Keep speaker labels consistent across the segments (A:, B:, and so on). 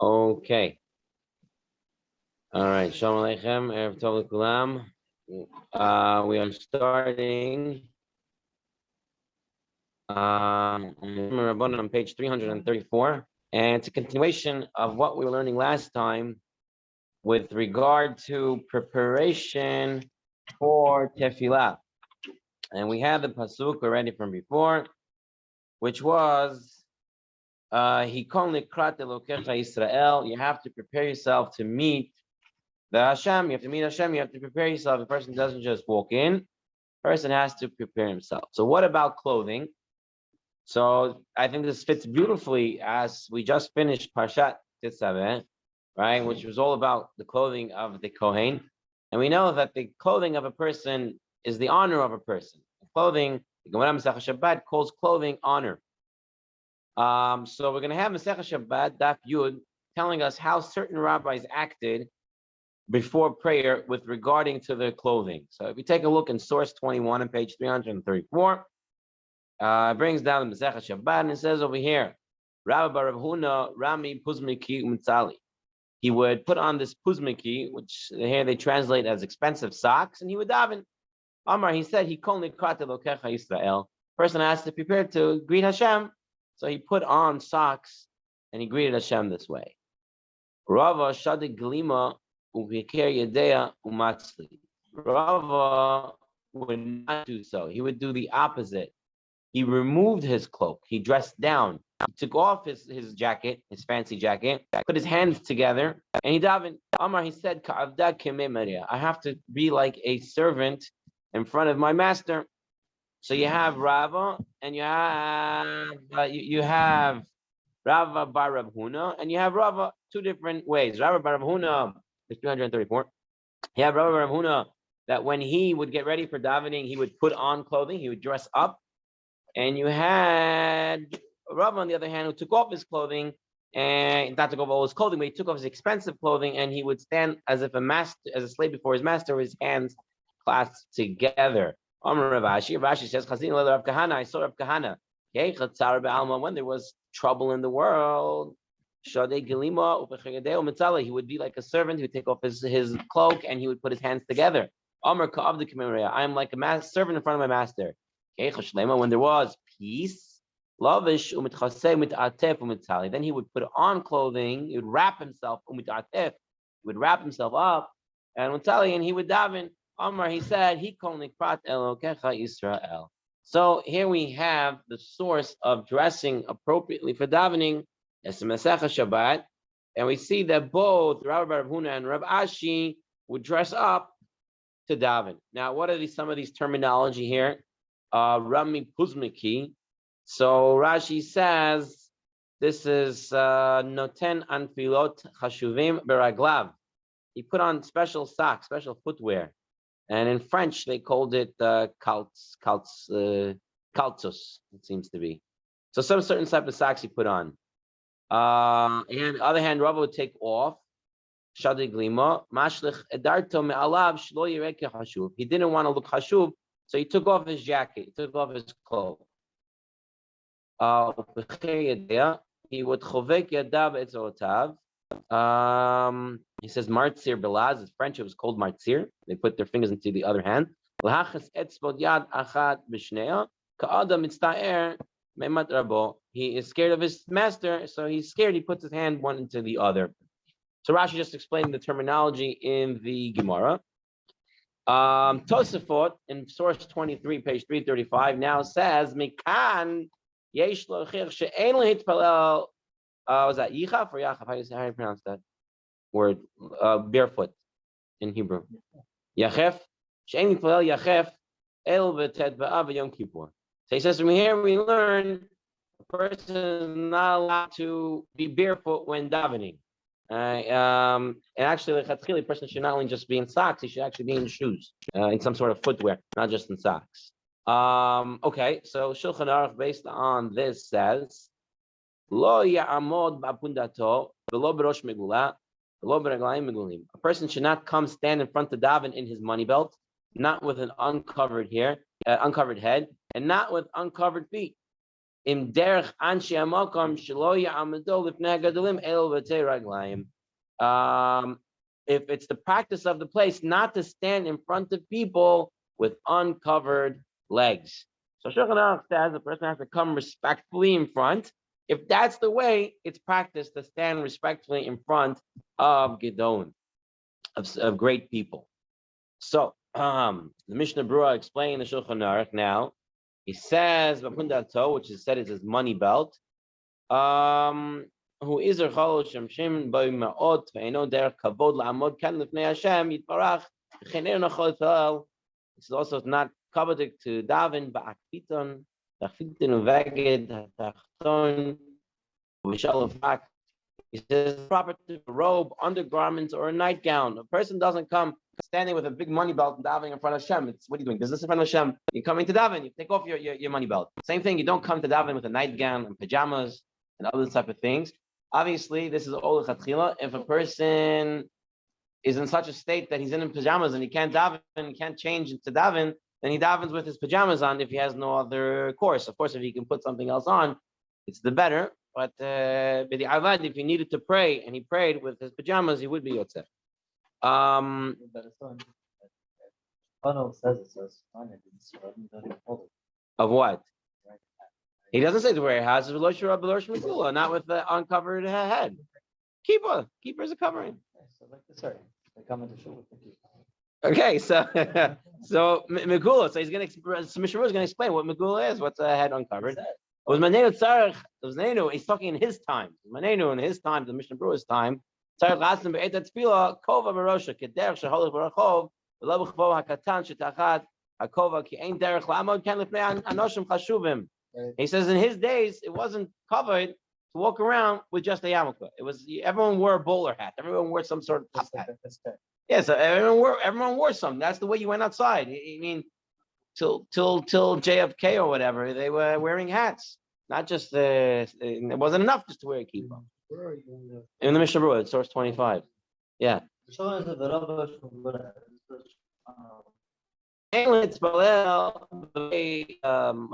A: Okay. All right. Shalom Aleichem. Erev Tov L'Kulam. We are starting M'Rabanan on page 334. And it's a continuation of what we were learning last time with regard to preparation for Tefillah. And we had the pasuk already from before, which was Hikon likrat Elokecha Yisrael. You have to prepare yourself to meet the Hashem. You have to meet Hashem. You have to prepare yourself. The person doesn't just walk in. The person has to prepare himself. So what about clothing? So I think this fits beautifully as we just finished Parshat Tetzaveh, right, which was all about the clothing of the Kohen. And we know that the clothing of a person is the honor of a person. Clothing, the Gemara Masechah Shabbat calls clothing honor. So we're going to have Masechah Shabbat, Daf Yud, telling us how certain rabbis acted before prayer with regarding to their clothing. So if you take a look in source 21 on page 334, it brings down the Masechah Shabbat and it says over here, Rabbi Bar Rav Huna Rami Puzmiki Umtzali. He would put on this puzmiki, which here they translate as expensive socks, and he would daven. Amar, he said, he kol nikrat Elokecha Yisrael. Person has to prepare to greet Hashem, so he put on socks and he greeted Hashem this way. Rava shadik glima uvikir yedea umatzli. Rava would not do so. He would do the opposite. He removed his cloak. He dressed down. He took off his jacket, his fancy jacket, put his hands together, and he davened. Amar, he said, I have to be like a servant in front of my master. So you have Rava, and you have Rava Bar Rav Huna, and you have Rava two different ways. Rava Bar Rav Huna is 334. You have Rava Bar Rav Huna that when he would get ready for davening, he would put on clothing, he would dress up. And you had Rava, on the other hand, who took off his clothing, and not took off all his clothing, but he took off his expensive clothing, and he would stand as if as a slave before his master, with his hands clasped together. Rashi says, I saw Rav Kahana. When there was trouble in the world, he would be like a servant who would take off his cloak and he would put his hands together. I am like a servant in front of my master. When there was peace, then he would put on clothing, he would wrap himself, up, and he would daven. Amar, he said, Israel. So here we have the source of dressing appropriately for davening, as Masechah Shabbat, and we see that both Rabbi Rav Huna and Rav Ashi would dress up to daven. Now, what are some of these terminology here? Rami Puzmiki. So Rashi says this is Noten Anfilot Chashuvim Beraglav. He put on special socks, special footwear. And in French, they called it calzus, it seems to be. So some certain type of socks he put on. And on the other hand, Rava would take off. Shadig Lima, Mashlich Edarto Me'alav Shlo Yireh Hashuv. He didn't want to look Hashuv, so he took off his jacket, he took off his clothes. He would chovek yadav etzotav. He says martzir belaz. In French, it was called martzir. They put their fingers into the other hand. He is scared of his master, so he's scared. He puts his hand one into the other. So Rashi just explained the terminology in the Gemara. Tosafot in source 23, page 335, now says Mikan yesh lochir she'en lehitpalel. Was that yichaf or yachaf? How do you pronounce that word? Barefoot in Hebrew. Yachef she'en lehitpalel yachef el v'tet ba'av yom kippur. So he says from here we learn a person is not allowed to be barefoot when davening. And actually, the person should not only just be in socks, he should actually be in shoes, in some sort of footwear, not just in socks. Okay, so Shulchan Aruch, based on this, says, Lo ya'amod ba'apundato, v'lo b'rosh megula, v'lo b'reglayim megulim. A person should not come stand in front of daven in his money belt, not with an uncovered head, and not with uncovered feet. in derech anshi hamakom shelo ya'amadu lifnei hagadolim el v'tei raglayim. If it's the practice of the place not to stand in front of people with uncovered legs. So Shulchan Aruch says the person has to come respectfully in front. If that's the way, it's practice to stand respectfully in front of Gedon, of great people. So the Mishnah Berurah explained the Shulchan Aruch now. He says, which is said is his money belt. Who is a chalosh shem by ma'ot ve'eno derech kavod la'amod kan lifnei Hashem yitbarach v'cheneir nachol Yisrael. It's also not coveted to daven ba'akfiton uveged ha'tachton v'shalofak. He says proper to a robe, undergarments, or a nightgown. A person doesn't come standing with a big money belt and davening in front of Hashem. It's what are you doing? Business in front of Hashem. You're coming to daven. You take off your money belt. Same thing. You don't come to daven with a nightgown and pajamas and other type of things. Obviously, this is all chatchila. If a person is in such a state that he's in pajamas and he can't daven, he can't change to daven, then he davens with his pajamas on if he has no other course. Of course, if he can put something else on, it's the better. But the avad, if he needed to pray and he prayed with his pajamas, he would be yotzeh. Of what? He doesn't say to wear hats, not with the uncovered head. Keeper is a covering. Okay, so Megula. So he's going to. Mishnah is going to explain what Megula is. What's a head uncovered? Was Manenu Tzarech? Was Manenu? He's talking in his time. Manenu in his time, the Mishnah Berurah's time. Tzarech Lasim be'etat tefila kova barosha kederech sheholach barachov v'lo b'chvo hakatan shetachat hakova ki ein derech la'amod kan lifnei anoshim chashuvim. He says in his days it wasn't covered to walk around with just a yarmulke. It was everyone wore a bowler hat. Everyone wore some sort of top hat. Yeah, so everyone wore something. That's the way you went outside. I mean, till JFK or whatever, they were wearing hats. Not just it wasn't enough just to wear a kippah. In the Mishnah Berurah, source 25. Yeah. What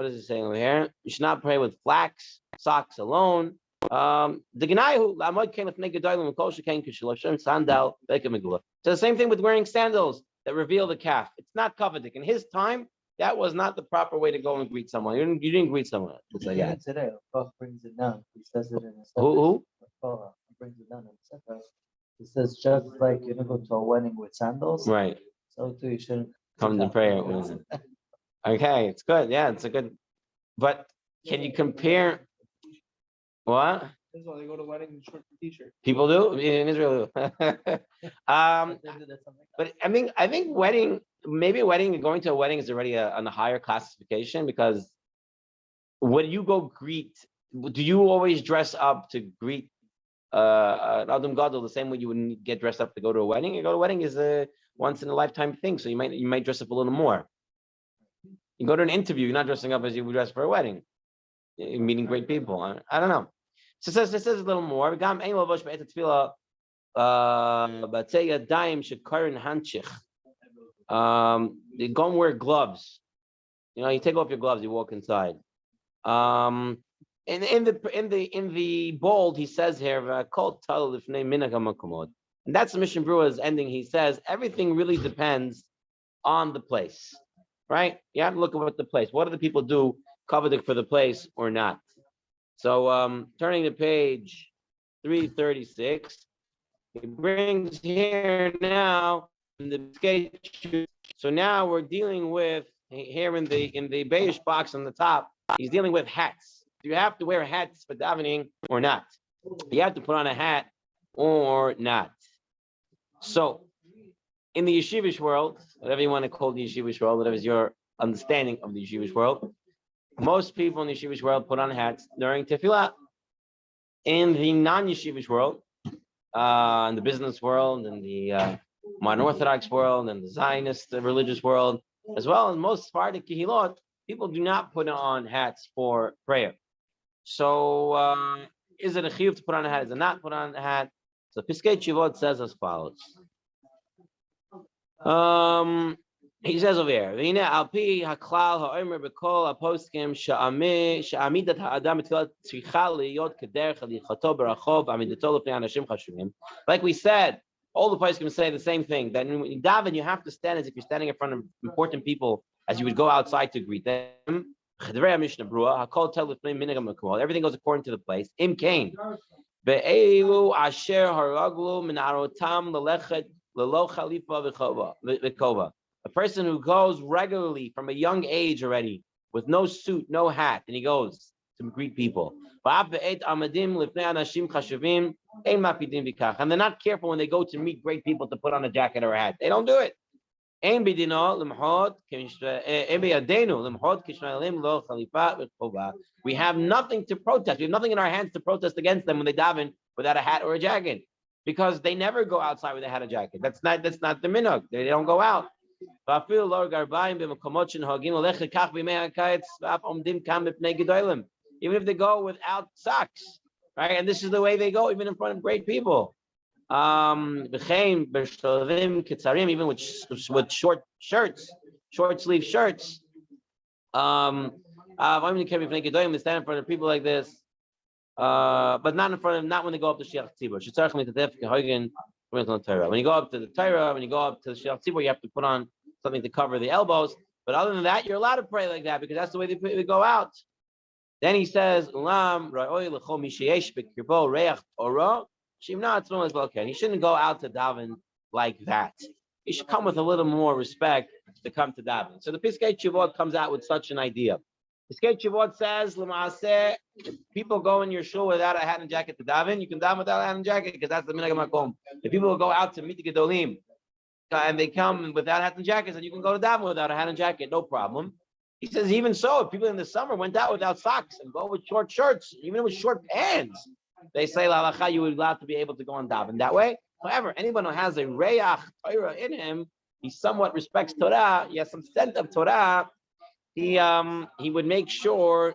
A: is it saying over here? You should not pray with flax socks alone. So the same thing with wearing sandals that reveal the calf. It's not covered. In his time, that was not the proper way to go and greet someone. You didn't greet someone. It's like that.
B: Today, brings it down. He says it in a
A: Who?
B: Brings it down in a separate. He says just like you don't go to a wedding with sandals.
A: Right.
B: So too you shouldn't
A: come to prayer. Okay, it's good. Yeah, it's a good. But can you compare? What?
C: This is why they go to weddings in short t-shirt.
A: People do in Israel. But I think wedding, going to a wedding is already on a higher classification, because when you go greet, do you always dress up to greet an Adam Gadol the same way you would get dressed up to go to a wedding? You go to a wedding is a once in a lifetime thing, so you might dress up a little more. You go to an interview, you're not dressing up as you would dress for a wedding. You're meeting great people. I don't know. So it says a little more. They go and wear gloves. You take off your gloves, you walk inside. And in the bold, he says here, and that's the Mishnah Berurah's ending. He says everything really depends on the place, right? You have to look at what the place. What do the people do coveted for the place or not? So turning to page 336, he brings here now in the sketch. So now we're dealing with here in the beige box on the top. He's dealing with hats. Do you have to wear hats for davening or not? You have to put on a hat or not. So in the yeshivish world, whatever you want to call the yeshivish world, whatever is your understanding of the yeshivish world, most people in the yeshivish world put on hats during tefillah. In the non-yeshivish world, in the business world, in the modern Orthodox world, and the Zionist religious world, as well as most Sephardic kehilot, people do not put on hats for prayer. So is it a chiyuv to put on a hat? Is it not put on a hat? So Piskei Teshuvot says as follows. He says over here, "V'hine al pi haklal ha'omer b'kol ha'poskim she'amidat ha'adam b'tfilah tzricha liyot kederech halichato berachov amidato l'pnei anashim chashuvim." Like we said, all the poskim say the same thing. That when you daven, you have to stand as if you're standing in front of important people, as you would go outside to greet them. Everything goes according to the place. Im kain be'elu asher haraglu min arotam lelechet lelo chalifa v'kova. A person who goes regularly from a young age already with no suit, no hat, and he goes to greet people. And they're not careful when they go to meet great people to put on a jacket or a hat. They don't do it. We have nothing to protest. We have nothing in our hands to protest against them when they daven without a hat or a jacket, because they never go outside with a hat or jacket. That's not the minhag. They don't go out. Even if they go without socks, right? And this is the way they go, even in front of great people. Even with short shirts, short sleeve shirts. They stand in front of people like this, but not when they go up to Sheikh Tzibur. When you go up to the Torah, when you go up to the Sheikh Tzibur, you have to put on something to cover the elbows. But other than that, you're allowed to pray like that because that's the way they go out. Then he says, he shouldn't go out to daven like that. He should come with a little more respect to come to daven. So the Piskei Teshuvot comes out with such an idea. Piskei Teshuvot says, if people go in your shul without a hat and jacket to daven, you can daven without a hat and jacket because that's the minhag makom. If people go out to meet the gedolim and they come without hats and jackets, and you can go to daven without a hat and jacket, no problem. He says, even so, if people in the summer went out without socks and go with short shirts, even with short pants, they say, la halacha, you would be allowed to be able to go and daven that way. However, anyone who has a reyach Torah in him, he somewhat respects Torah, he has some scent of Torah, he would make sure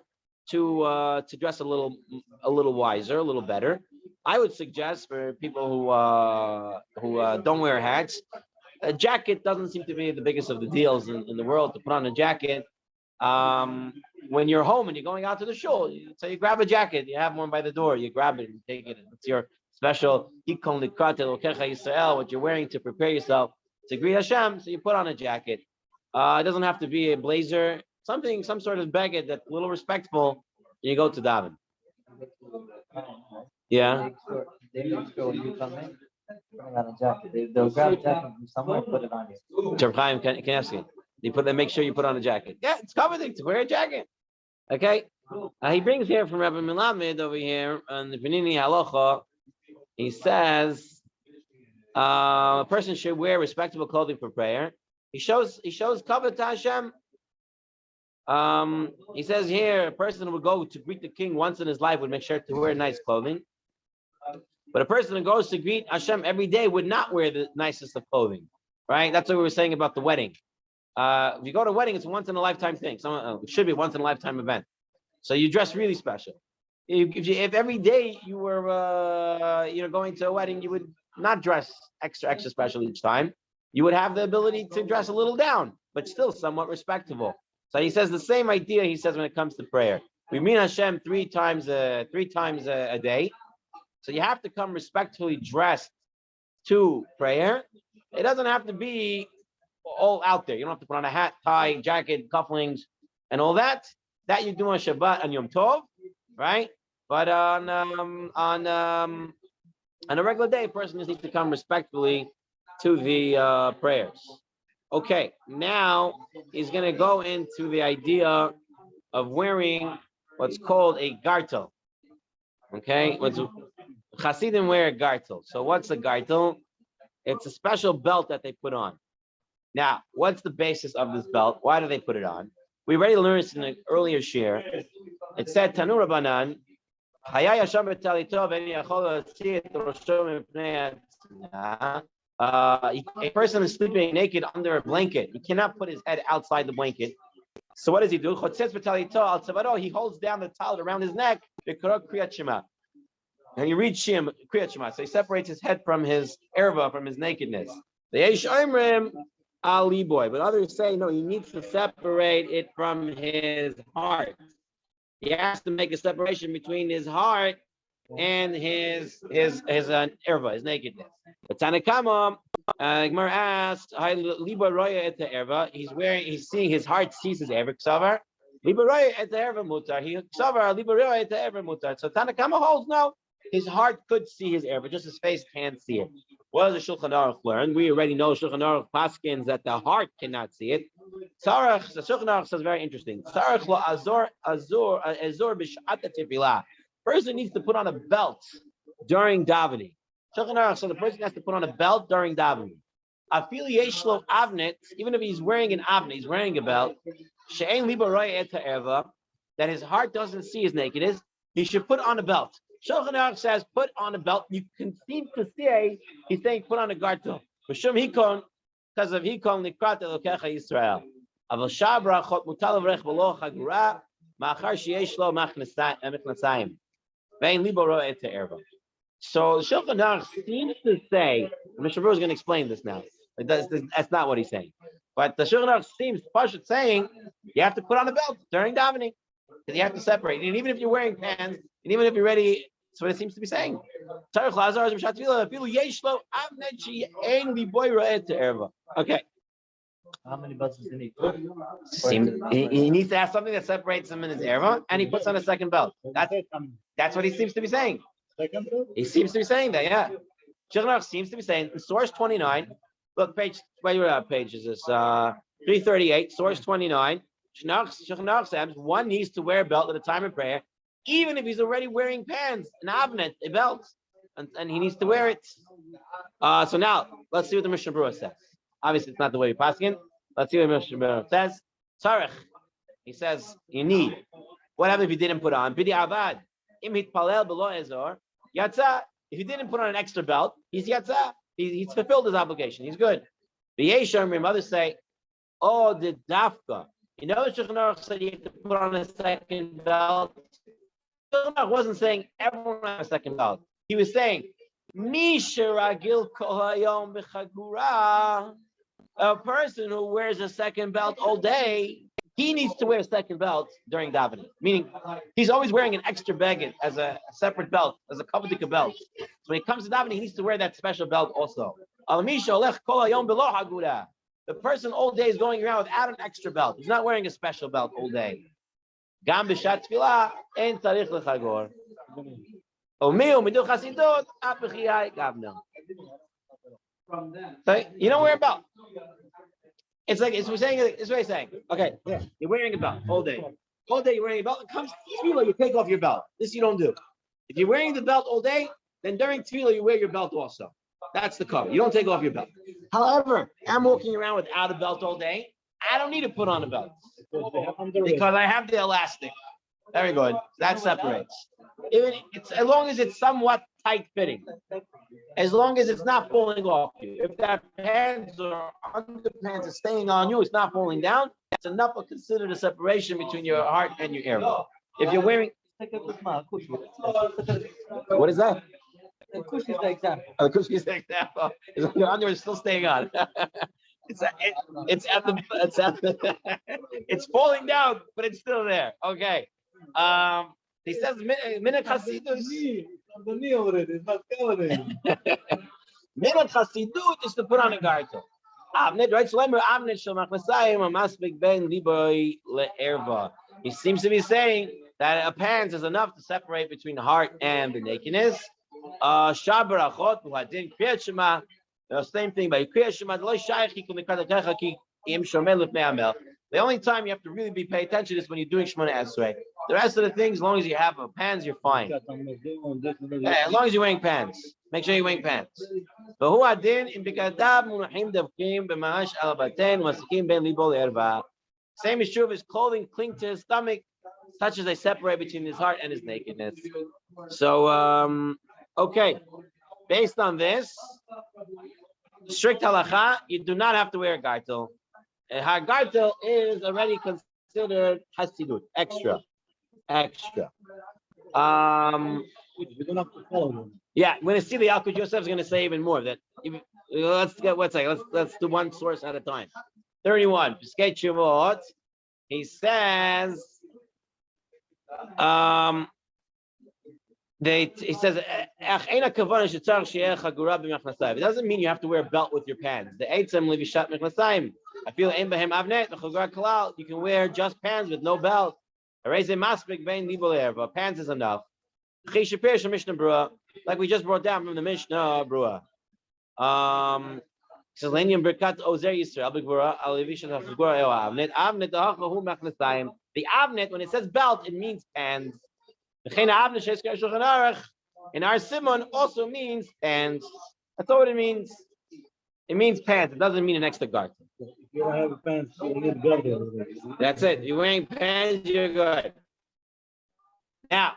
A: to dress a little wiser, a little better. I would suggest for people who don't wear hats, a jacket doesn't seem to be the biggest of the deals in the world to put on a jacket. When you're home and you're going out to the shul, so you grab a jacket, you have one by the door, you grab it and take it. It's your special what you're wearing to prepare yourself to greet Hashem. So you put on a jacket. It doesn't have to be a blazer, some sort of baguette that's a little respectful. And you go to daven. Yeah.
B: They make sure when you come in, putting on a jacket. They'll grab a jacket from somewhere, put it on you.
A: Chaim Kanevsky. They make sure you put on a jacket. Yeah, it's coveting to wear a jacket. Okay. He brings here from Rabbi Melamed over here on the Benini Halacha. He says a person should wear respectable clothing for prayer. He shows kavod to Hashem. He says here a person would go to greet the king once in his life would make sure to wear nice clothing. But a person who goes to greet Hashem every day would not wear the nicest of clothing, right? That's what we were saying about the wedding. If you go to a wedding, it's a once in a lifetime thing. It should be a once in a lifetime event. So you dress really special. If every day you were going to a wedding, you would not dress extra special each time. You would have the ability to dress a little down, but still somewhat respectable. So he says the same idea. He says when it comes to prayer, we meet Hashem three times a day. So you have to come respectfully dressed to prayer. It doesn't have to be all out there. You don't have to put on a hat, tie, jacket, cufflinks, and all that. That you do on Shabbat and Yom Tov, right? But on a regular day, a person just needs to come respectfully to the prayers. Okay, now he's going to go into the idea of wearing what's called a gartel. Okay, Hasidim wear a gartel. So what's a gartel? It's a special belt that they put on. Now, what's the basis of this belt? Why do they put it on? We already learned this in an earlier share. It said, Tzurba M'Rabanan a person is sleeping naked under a blanket. He cannot put his head outside the blanket. So what does he do? He holds down the talit around his neck. And he reads Kriyat Shema. So he separates his head from his erva, from his nakedness. The Eish Omrim, Ali boy, but others say no, he needs to separate it from his heart. He has to make a separation between his heart and his erva, his nakedness. But Tanakama, Gemara asked, Liba roya et erva. He's seeing his heart sees his erva ksavar. Liba roya et erva mutar. He ksavar liba roya et erva mutar. So Tanakama holds no. His heart could see his erva, just his face can't see it. What does the Shulchan Aruch learn? We already know Shulchan Aruch paskins that the heart cannot see it. Tzarech, the Shulchan Aruch says very interesting. Tzarech lo azor b'shat tefillah. Person needs to put on a belt during davening. Shulchan Aruch says the person has to put on a belt during davening. Afili yeshlo avnet, even if he's wearing an avnet, he's wearing a belt. She'ein liba roya et ha'erva, that his heart doesn't see his nakedness. He should put on a belt. Shulchan Aruch says, put on a belt. You can seem to say he's saying put on a gartel. B'shum hikon, because of hikon nikrat elokecha Yisrael. Aval shabra chot mutal avrech v'lo chagura ma'achar sheyesh lo mechnasayim. Vein libo ro'eh et erva. So Shulchan Aruch seems to say, Mr. Brewer is going to explain this now. That's not what he's saying. But the Shulchan Aruch seems Pashat saying you have to put on a belt during davening. Because you have to separate. And even if you're wearing pants, and even if you're ready, that's what it seems to be saying. Okay.
B: How many belts does he need?
A: He needs to have something that separates him in his erva, and he puts on a second belt. That's what he seems to be saying. He seems to be saying that, yeah. Shulchan seems to be saying in source 29. Look, page. What page is this? 338. Source 29. Shulchan says one needs to wear a belt at a time of prayer, even if he's already wearing pants, an avnet, a belt, and he needs to wear it. So now let's see what the Mishnah Berurah says. Obviously, it's not the way we pass in. Let's see what the Mishnah Berurah says. Tzarech, he says you need. What happens if you didn't put on? Bidi avad im hitpalel below ezor yatsa. If he didn't put on an extra belt, he's yatsa. He's fulfilled his obligation. He's good. V'yesham, mothers say, oh, the dafka. You know, Shulchan Aruch said you have to put on a second belt. Shulchan Aruch wasn't saying everyone has a second belt. He was saying, a person who wears a second belt all day, he needs to wear a second belt during davening. Meaning, he's always wearing an extra baggage as a separate belt, as a kavadika belt. So when he comes to davening, he needs to wear that special belt also. The person all day is going around without an extra belt. He's not wearing a special belt all day. Gam b'shat tefillah ein tzarich lechagor. Omiu midu chasidot apechiyai gavna. So you don't wear a belt. It's like it's saying. It's what he's saying. Okay, you're wearing a belt all day. All day you're wearing a belt. It comes to tefillah, you take off your belt. This you don't do. If you're wearing the belt all day, then during tefillah you wear your belt also. That's the cover. You don't take off your belt. However, I'm walking around without a belt all day. I don't need to put on a belt because I have the elastic. Very good. That separates. Even it's as long as it's somewhat tight fitting. As long as it's not falling off you. If that pants or underpants is staying on you, it's not falling down. It's enough to consider the separation between your heart and your ear. If you're wearing, what is that?
B: The kush is the example.
A: The kush is the example. Your underwear is still staying on. It's falling down, but it's still there. Okay. He says minat chasidus. Minat chasidut is to put on a gartel. Avnet, right? Shlemer avnet shel machnesayim amasbik ben liboy le'erva. He seems to be saying that a pants is enough to separate between the heart and the nakedness. Shabarachot muhadin kriyat shema. The same thing by kriyat shema. The only time you have to really be pay attention is when you're doing Shemona Esrei. The rest of the things, as long as you have pants, you're fine. Yeah, as long as you're wearing pants, make sure you're wearing pants. But who adin in bikadav munachim davkim b'maash al baten masikim ben libo le'erva. Same is true of his clothing cling to his stomach, such as they separate between his heart and his nakedness. So, okay, based on this, strict halacha, you do not have to wear a gartel. A gartel is already considered hasidut, extra.
B: We don't have to follow them.
A: Yeah, we're going to see the Yalkut Yosef is going to say even more that let's get one second. Let's do one source at a time. 31. Peskei Tshuvot. He says, he says, it doesn't mean you have to wear a belt with your pants. The eitzem levishat mechnasayim. I feel ein behem avnet v'chagar kalal. You can wear just pants with no belt. Ereze maspik vein liboler, but pants is enough. Chishapir Mishnah Brua, like we just brought down from the Mishnah Brua. Says Lenium Birkat Ozer Yisrael B'Gvura Alivishan Hachgura Eo Avnet Avnet Hachahu Mechnasayim. The Avnet, when it says belt, it means pants. In our Simon also means pants. That's all it means. It means pants. It doesn't mean an extra guard.
D: If you don't have pants, you need guard.
A: That's it. You're wearing pants, you're good. Now,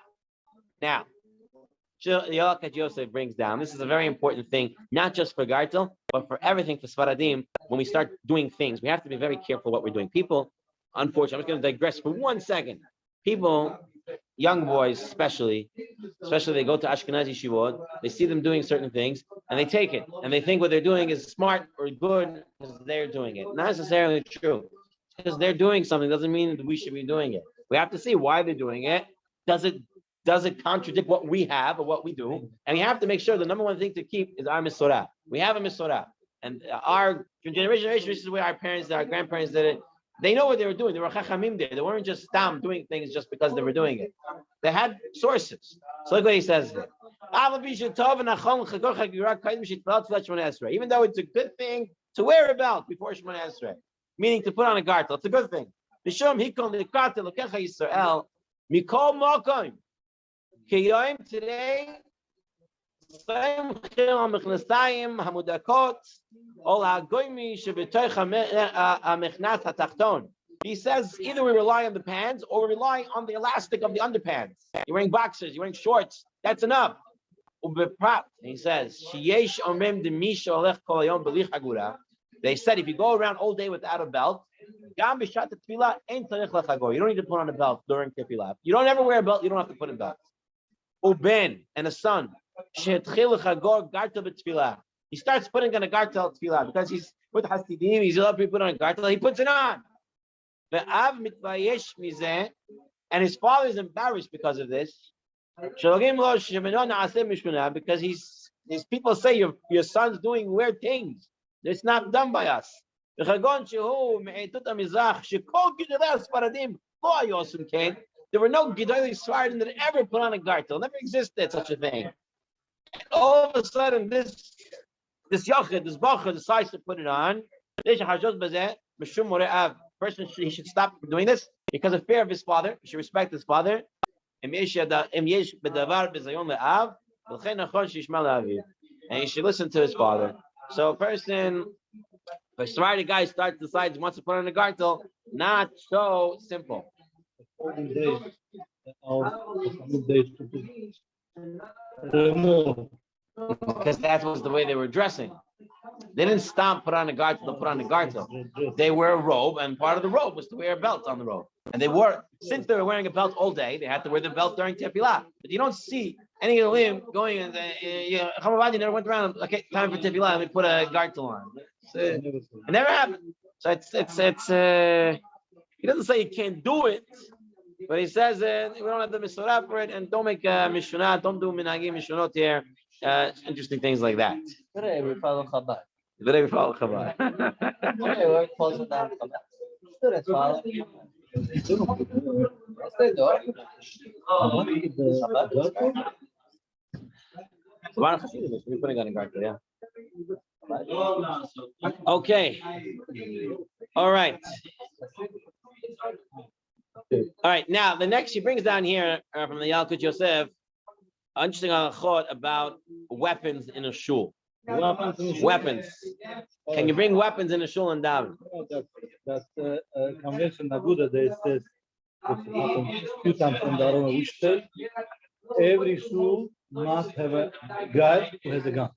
A: Yalkat Yosef brings down, this is a very important thing, not just for Gartel, but for everything for Sfaradim. When we start doing things, we have to be very careful what we're doing. People, unfortunately, I'm just going to digress for 1 second. People, young boys especially they go to Ashkenazi Shivot, they see them doing certain things, and they take it, and they think what they're doing is smart or good because they're doing it. Not necessarily true. Because they're doing something doesn't mean that we should be doing it. We have to see why they're doing it. Does it contradict what we have or what we do? And we have to make sure the number one thing to keep is our Misorah. We have a Misorah. And our generation, this is where our parents, our grandparents did it. They know what they were doing. They were chachamim there. They weren't just doing things just because they were doing it. They had sources. So look what he says here. Even though it's a good thing to wear a belt before Shemona Esrei, meaning to put on a gartel, it's a good thing. Today, he says either we rely on the pants or we rely on the elastic of the underpants. You're wearing boxers, you're wearing shorts, that's enough. He says, they said if you go around all day without a belt, you don't need to put on a belt during tefillah. You don't ever wear a belt, you don't have to put a belt. Uben and a son. He starts putting on a gartel tefillah because he's with Hasidim, he's allowed to put on a gartel, he puts it on. And his father is embarrassed because of this. Because his people say your son's doing weird things. It's not done by us. There were no Gedolei Sfaradim that ever put on a gartel. Never existed such a thing. And all of a sudden, this Yochid, this Bacher decides to put it on. Person, he should stop doing this because of fear of his father. He should respect his father. And he should listen to his father. So a person, if a Sephardi guy decides wants to put on a gartel, not so simple. Because that was the way they were dressing. They didn't stop, put on a gartel, to put on a gartel. They wear a robe, and part of the robe was to wear a belt on the robe. And since they were wearing a belt all day, they had to wear the belt during tefillah. But you don't see any of them going and Chamavadi never went around. Okay, time for tefillah. Let me put a gartel on. It never happened. So it's he doesn't say you can't do it, but he says we don't have the misorah for it, and don't make mishunah, don't do minhagim mishunot here. Interesting things like that.
B: Today we follow Chabad.
A: Today we follow Chabad.
B: Today we're closing down Chabad. Students follow. Yes, they do.
A: We're putting on a garter, yeah. Okay. All right. All right. Now the next he brings down here from the Yalkut Yosef. Interesting thought about weapons in a shul. Weapons. Can you bring weapons in a shul and daven?
D: That's the convention Aguda. They says a few times in the Aroma, which says every shul must have a guy who has a gun.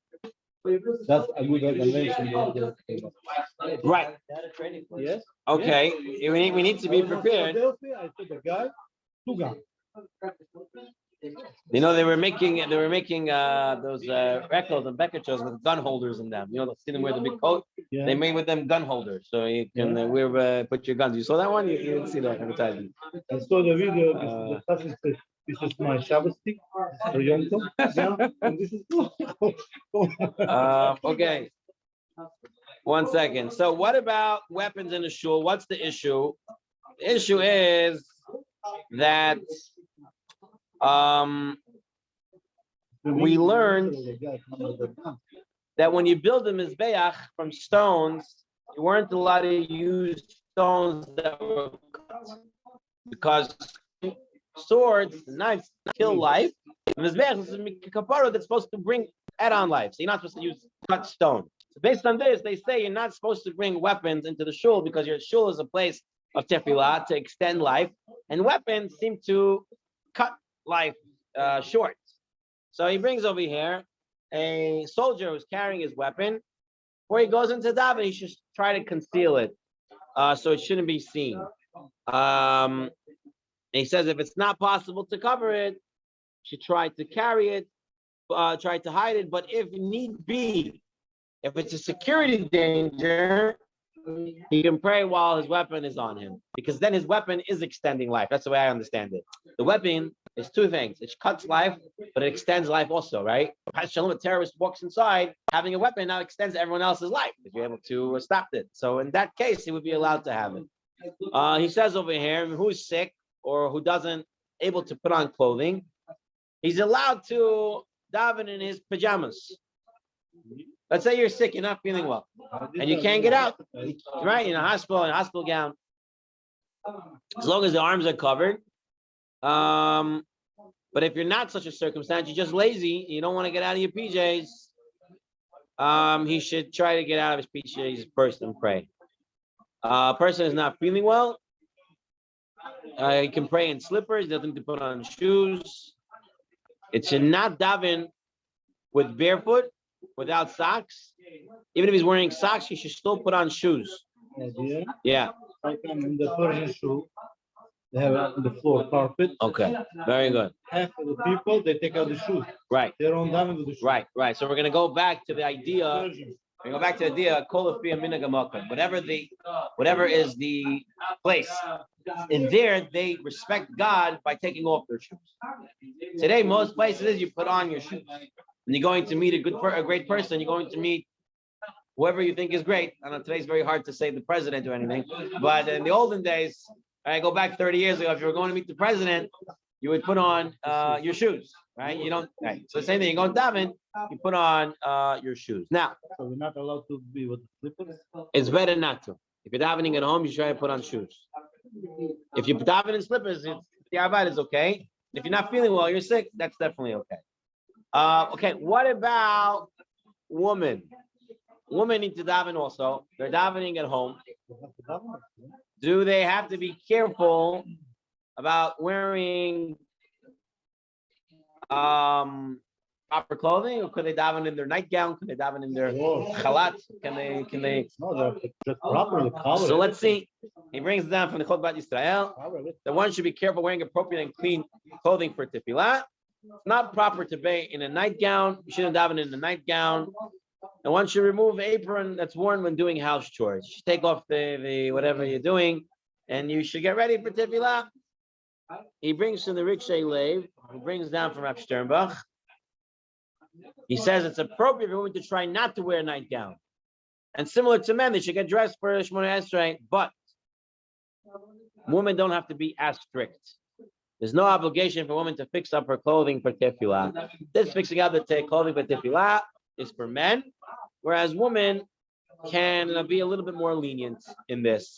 D: That's Aguda convention.
A: Right.
D: Yes.
A: Okay. Yes. We need to be prepared.
D: I said the guy, 2 guns.
A: You know, they were making those records and Beckerchos with gun holders in them. You know, see them wear the big coat.
D: Yeah.
A: They made with them gun holders, so you can put your guns. You saw that one? You didn't see that advertisement.
D: I saw the video. The person said, "This is my Shabbos stick for Yom Tov." Yeah, and this is
A: Okay. 1 second. So, what about weapons in the shul? What's the issue? The issue is that we learned that when you build a mizbeach from stones, you weren't allowed to use stones that were cut because swords, knives kill life. Mizbeach is a kapara that's supposed to bring add-on life, so you're not supposed to use cut stone. So based on this, they say you're not supposed to bring weapons into the shul because your shul is a place of tefillah to extend life, and weapons seem to cut life short. So he brings over here a soldier who's carrying his weapon. Before he goes into daven, he should try to conceal it, so it shouldn't be seen. He says if it's not possible to cover it, you should try to carry it, try to hide it. But if need be, if it's a security danger, he can pray while his weapon is on him, because then his weapon is extending life. That's the way I understand it. The weapon is two things. It cuts life, but it extends life also, right? Shalom, a terrorist walks inside, having a weapon now extends everyone else's life if you're able to stop it. So in that case, he would be allowed to have it. He says over here, who's sick or who doesn't able to put on clothing, he's allowed to daven in his pajamas. Let's say you're sick, you're not feeling well, and you can't get out, right? In a hospital gown. As long as the arms are covered. But if you're not such a circumstance, you're just lazy, you don't want to get out of your PJs, he should try to get out of his PJs first and pray. Person is not feeling well, he can pray in slippers, doesn't need to put on shoes. It should not daven with barefoot, without socks. Even if he's wearing socks, he should still put on shoes. Yeah.
D: Like in the Persian shul, they have on the floor carpet.
A: Okay. Very good.
D: Half of the people, they take out the shoes.
A: Right.
D: They don't daven with the shoes.
A: Right. So we're gonna go back to the idea. Whatever is the place. In there, they respect God by taking off their shoes. Today, most places you put on your shoes. When you're going to meet a great person, you're going to meet whoever you think is great. I know today's very hard to say the president or anything, but in the olden days, I go back 30 years ago, if you were going to meet the president, you would put on your shoes, right? You don't, right? So the same thing, you go to daven, you put on your shoes. Now,
D: so we're not allowed to be with slippers?
A: It's better not to. If you're davening at home, you try to put on shoes. If you daven in slippers, the avad is okay. If you're not feeling well, you're sick, that's definitely okay. Okay, what about women? Women need to daven also. They're davening at home. Do they have to be careful about wearing proper clothing, or could they daven in their nightgown? Could they daven in their chalat? Can they?
D: No, they're properly covered.
A: So let's see. He brings down from the Chod Israel that one should be careful wearing appropriate and clean clothing for tefillah. It's not proper to be in a nightgown. You shouldn't daven in a nightgown. And one should remove apron that's worn when doing house chores. You should take off the whatever you're doing, and you should get ready for tefillah. He brings from the Rikshay Lev, who brings down from Rav Sternbach. He says it's appropriate for women to try not to wear a nightgown. And similar to men, they should get dressed for Shmoneh Esrei, but women don't have to be as strict. There's no obligation for women to fix up her clothing for tefillah. This fixing up the clothing for tefillah is for men, whereas women can be a little bit more lenient in this.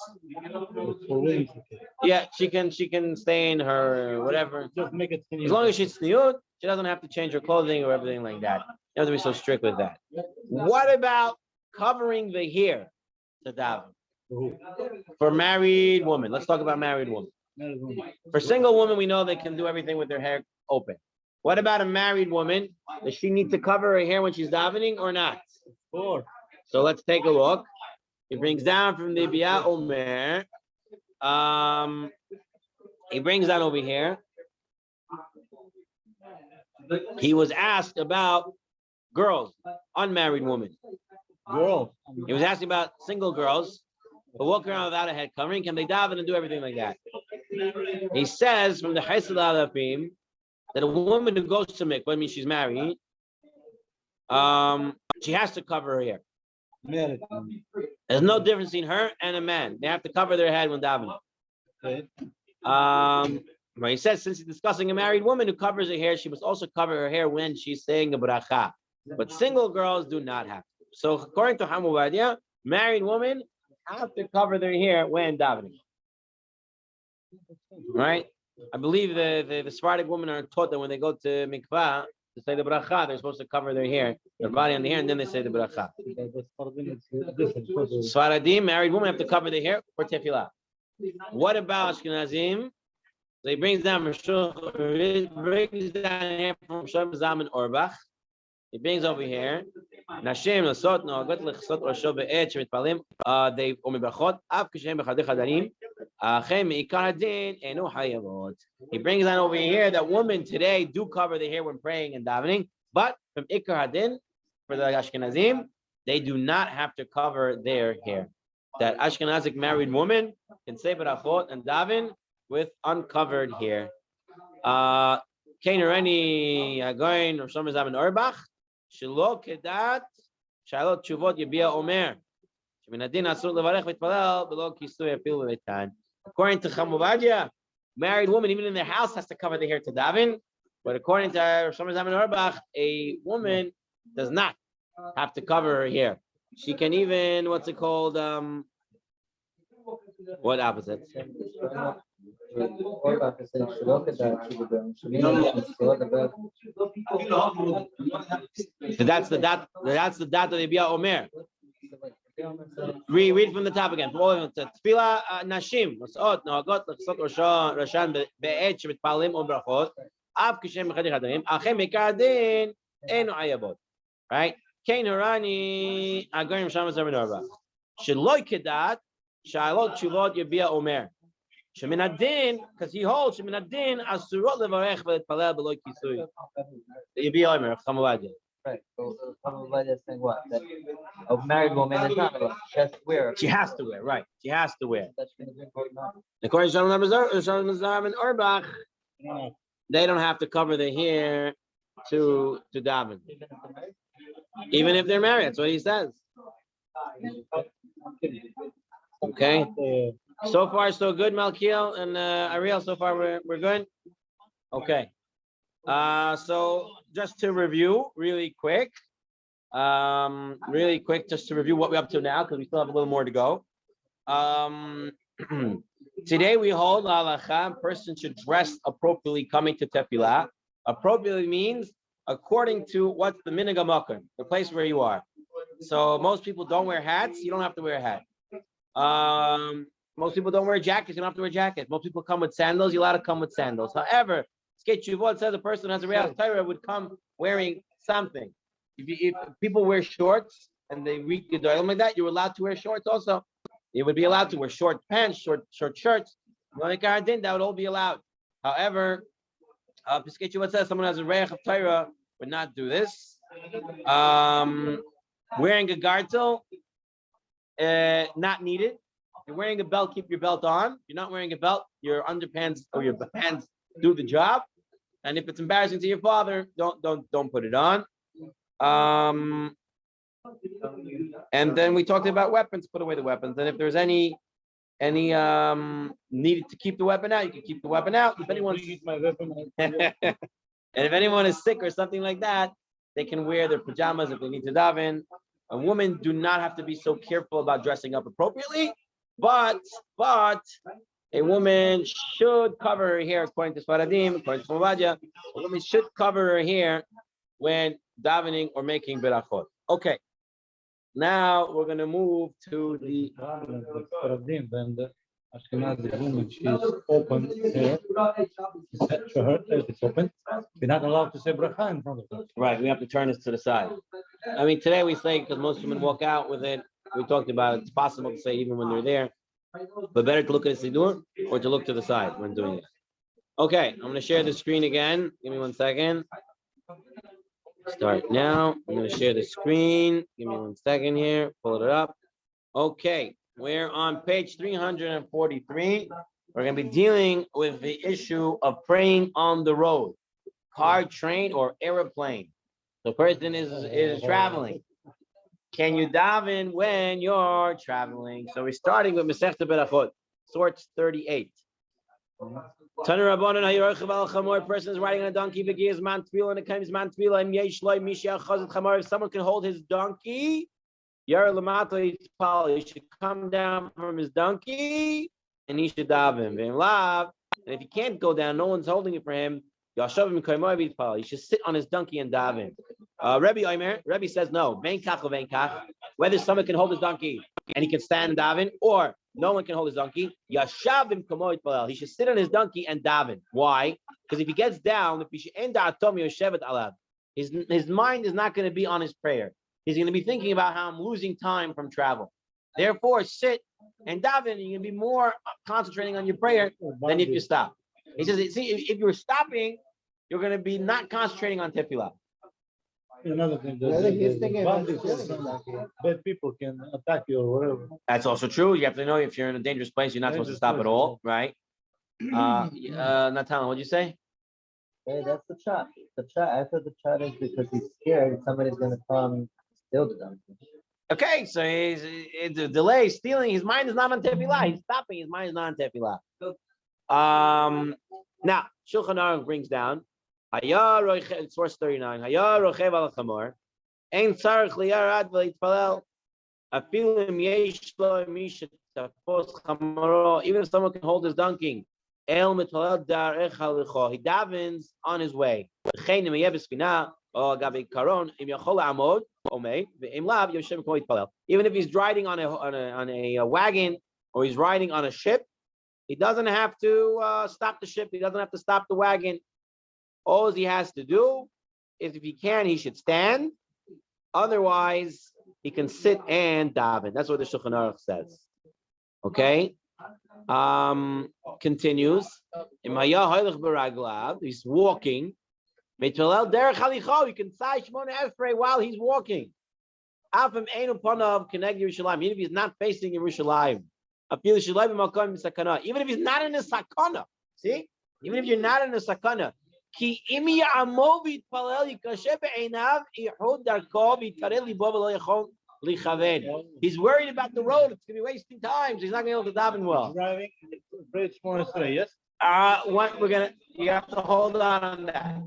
A: Yeah, she can stay in her whatever.
D: Just make it
A: As long as she's tzniut, she doesn't have to change her clothing or everything like that. You don't have to be so strict with that. What about covering the hair to daven? For married women, let's talk about married women. For single women, we know they can do everything with their hair open. What about a married woman? Does she need to cover her hair when she's davening or not?
D: Sure.
A: So let's take a look. He brings down from the Bia Omer. He brings down over here he was asked about girls, unmarried women.
D: Girl.
A: He was asking about single girls who walk around without a head covering. Can they daven and do everything like that? He says from the Chesed Alafim that a woman who goes to mikvah, I mean she's married, she has to cover her hair.
D: Married.
A: There's no difference between her and a man. They have to cover their head when davening.
D: Okay.
A: But he says since he's discussing a married woman who covers her hair, she must also cover her hair when she's saying a bracha. But single girls do not have to. So according to Hamuvadia, married women have to cover their hair when davening. Right? I believe the Sephardic women are taught that when they go to mikvah to say the bracha, they're supposed to cover their hair, their body and the hair, and then they say the bracha. Sfaradim, married women have to cover their hair for tefillah. What about Ashkenazim? So he brings down here from Tzurba M'Rabanan Orbach. He brings over here. Nashim lasot noagot lechsot rosho be'et shemitpalim they umibrachot av kishem b'chadei chadarim achem meikar hadin enu hayavot. He brings down over here that women today do cover their hair when praying and davening, but from ikar hadin for the Ashkenazim, they do not have to cover their hair. That Ashkenazic married woman can say berachot and daven with uncovered hair. Keinereni Agoin or Tzurba M'Rabanan Orbach. Shelo kedat shalot tshuvot yebia omer. Sheminadin asur levarech v'tpalel below kisui afilu v'etan. According to Chamuvadia, married woman even in their house has to cover their hair to daven. But according to Tzurba M'Rabanan Orbach, a woman does not have to cover her hair. She can even what's it called? What opposite? That's the dat that they be omer. Read from the top again. Tefillah nashim masot noagot lechsot roshan be'et shemitpalim u'brachot av kishem b'chadei chadarim achem meikar hadin enu hayavot. Right? Kein harani agorim Tzurba M'Rabanan Orbach. Sheloi kedat shalot tshuvot yebia omer. Sheminadin, because he holds Sheminadin asurot levarech v'letpalel below kisui. Yebia omer of Chamuvadia.
B: Right. So Chamuvadia is saying what? That a married woman is not allowed. She has to wear.
A: She has to wear, right? She has to wear.
B: That's going to be important.
A: According to Tzurba M'Rabanan Orbach, they don't have to cover their hair to daven, even if they're married. That's what he says. Okay. So far, so good, Malkiel and Ariel. So far, we're good. Okay. So just to review, really quick, just to review what we're up to now, because we still have a little more to go. Today we hold halacha. A person should dress appropriately coming to tefillah. Appropriately means according to what's the minhag hamakom, the place where you are. So most people don't wear hats. You don't have to wear a hat. Most people don't wear jackets. You don't have to wear jackets. Most people come with sandals. You're allowed to come with sandals. However, Skate Shuvot says a person who has a real Torah would come wearing something. If people wear shorts and they read Gedolim like that, you're allowed to wear shorts also. You would be allowed to wear short pants, short shirts. That would all be allowed. However, Skate Shuvot says someone who has a real Torah would not do this. Wearing a gartel, not needed. If you're wearing a belt, keep your belt on. If you're not wearing a belt, your underpants or your pants do the job. And if it's embarrassing to your father, don't put it on. And then we talked about weapons. Put away the weapons. And if there's any needed to keep the weapon out, you can keep the weapon out. If anyone and if anyone is sick or something like that, they can wear their pajamas if they need to daven. A woman do not have to be so careful about dressing up appropriately, but a woman should cover her hair according to Sfaradim, according to Chamuvadia. A woman should cover her hair when davening or making berachot. Okay, now we're going to move to the
D: When the Ashkenazi woman, she's open here, her it's open. We're not allowed to say bracha in front of her.
A: right. We have to turn this to the side. I mean, today we say because most women walk out with it. We talked about it. It's possible to say even when they're there, but better to look at the siddur or to look to the side when doing it. Okay, I'm going to share the screen again. Give me 1 second. Start now. I'm going to share the screen. Give me 1 second here. Pull it up. Okay, we're on page 343. We're going to be dealing with the issue of praying on the road, car, train, or airplane. The person is traveling. Can you daven when you're traveling? So we're starting with Masechta Berachot, source 38. Tanu Rabbanan Hayrochav al Chamor. Person is riding on a donkey. V'giyaz man tefila and it comes man tefila and yesh loy mishya chazet chamor. If someone can hold his donkey, yar lamato yitpal. He should come down from his donkey and he should daven. V'imlav. And if he can't go down, no one's holding it for him. Yashavim kaimor yitpal. He should sit on his donkey and daven. Rebbe says no. Vein kach or vein kach. Whether someone can hold his donkey and he can stand and daven, or no one can hold his donkey. Yashavim kamoy yitpal. He should sit on his donkey and daven. Why? Because if he gets down, his mind is not going to be on his prayer. He's going to be thinking about how I'm losing time from travel. Therefore, sit and daven. And you're going to be more concentrating on your prayer than if you stop. He says, see, if you're stopping, you're going to be not concentrating on tefillah.
D: Another thing,
B: I think he's thinking about
D: bandits
B: stealing
D: and
B: the donkey.
D: bad people can attack you or whatever.
A: That's also true. You have to know if you're in a dangerous place, you're not supposed to stop at all, right? Natalia, what'd you say?
B: Hey, that's the chat. The chat. I thought the chat is because he's scared somebody's gonna come steal the donkey.
A: Okay, so he's the delay, stealing. His mind is not on tefillah. He's stopping. His mind is not on tefillah. Now Shulchan Aruch brings down. Source 39. Haya rochev al chamor. Ein tzarich liyarad v'litpalel. Afilim yesh lo mishet tafos chamoro. Even if someone can hold his donkey, el mitpalel darech halicho. He davens on his way. V'chein imeyeh b'sfina or gabi karon im yachol amod omei v'im lav yoshem kol yitpalel. Even if he's riding on a wagon or he's riding on a ship, he doesn't have to stop the ship. He doesn't have to stop the wagon. All he has to do is, if he can, he should stand. Otherwise, he can sit and daven. That's what the Shulchan Aruch says. Okay. Continues. He's walking. He can say Shemona Esrei while he's walking. Even if he's not facing Yerushalayim. Even if he's not in a sakana. See? Even if you're not in a sakana. He's worried about the road. It's going to be wasting time. So he's not going to be able to daven well.
D: Driving, it's more straight, yes?
A: You have to hold on that.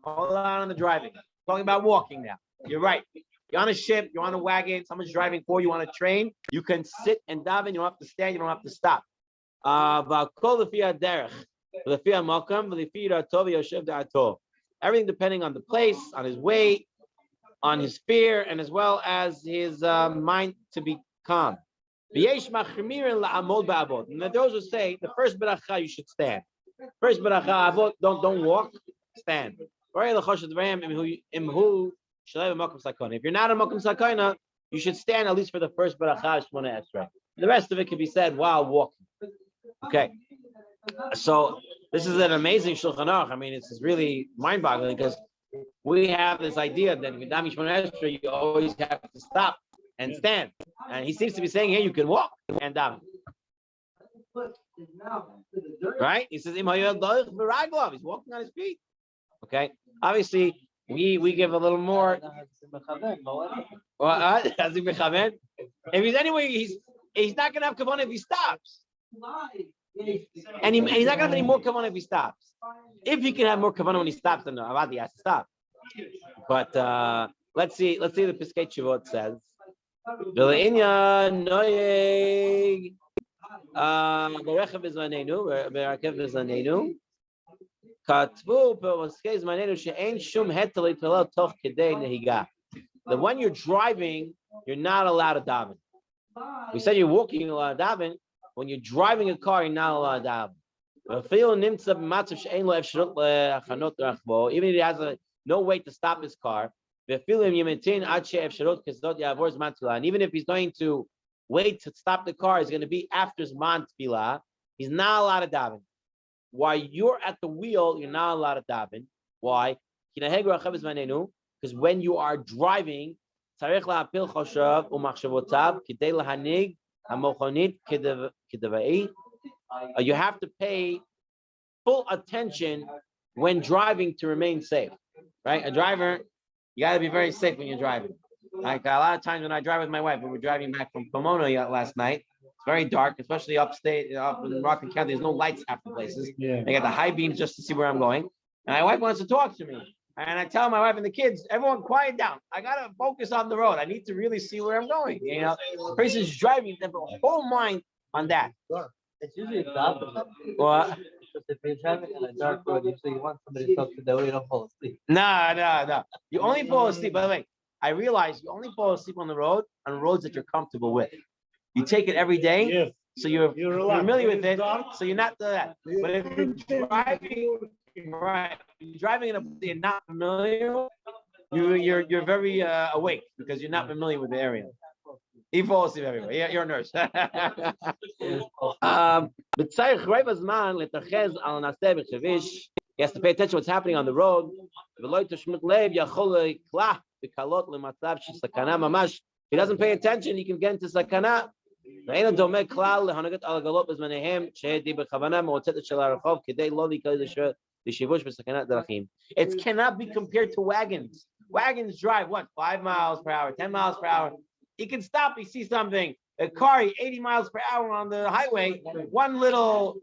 A: Hold on the driving. Talking about walking now. You're right. You're on a ship, you're on a wagon, someone's driving for you on a train. You can sit and daven, you don't have to stand, you don't have to stop. Everything depending on the place, on his weight, on his fear, and as well as his mind to be calm. And those who say the first beracha you should stand. First beracha don't walk, stand. If you're not a makom sakana, you should stand at least for the first beracha Shemona Esrei. The rest of it can be said while walking. Okay. So this is an amazing Shulchan Aruch. I mean, it's really mind-boggling because we have this idea that with Dami Shemona Esrei, you always have to stop and stand. And he seems to be saying here you can walk and daven. Right? He says, he's walking on his feet. Okay. Obviously, we give a little more. If he's anyway, he's not gonna have kavanah if he stops. And he's not gonna have any more kavanah if he stops. If he can have more kavanah when he stops, then Avadi has to stop. But let's see the Piskei Teshuvot says. That when you're driving, you're not allowed to daven. We said you're walking, you're allowed to daven. When you're driving a car, you're not allowed to daven. Even if he has no way to stop his car, and even if he's going to wait to stop the car, it's going to be after Zman Tefillah. He's not allowed to daven. While you're at the wheel, you're not allowed to daven. Why? because when you are driving, you have to pay full attention when driving to remain safe, right? A driver, you got to be very safe when you're driving. Like a lot of times when I drive with my wife, we were driving back from Pomona last night. It's very dark, especially upstate, up in Rockland County. There's no lights half the places.
D: Yeah.
A: I got the high beams just to see where I'm going. And my wife wants to talk to me. And I tell my wife and the kids, everyone quiet down. I got to focus on the road. I need to really see where I'm going. You know, the person's driving, they have a whole mind on that.
B: It's usually the opposite.
A: Well,
B: Because if you're driving on a dark road, usually you want somebody to talk to that way you don't fall asleep.
A: no. You only fall asleep. By the way, I realize you only fall asleep on the road on roads that you're comfortable with. You take it every day,
D: Yes.
A: so you're
D: relaxed.
A: familiar with
D: When
A: it.
D: it's dark,
A: So you're not that. But if you're driving in a you're not familiar, you're very awake because you're not familiar with the area. You fall asleep everywhere. Yeah, you're a nurse. He has to pay attention to what's happening on the road. If he doesn't pay attention, he can get into sakana. It cannot be compared to wagons. Wagons drive what? 5 miles per hour, 10 miles per hour. He can stop, he sees something. A car 80 miles per hour on the highway, one little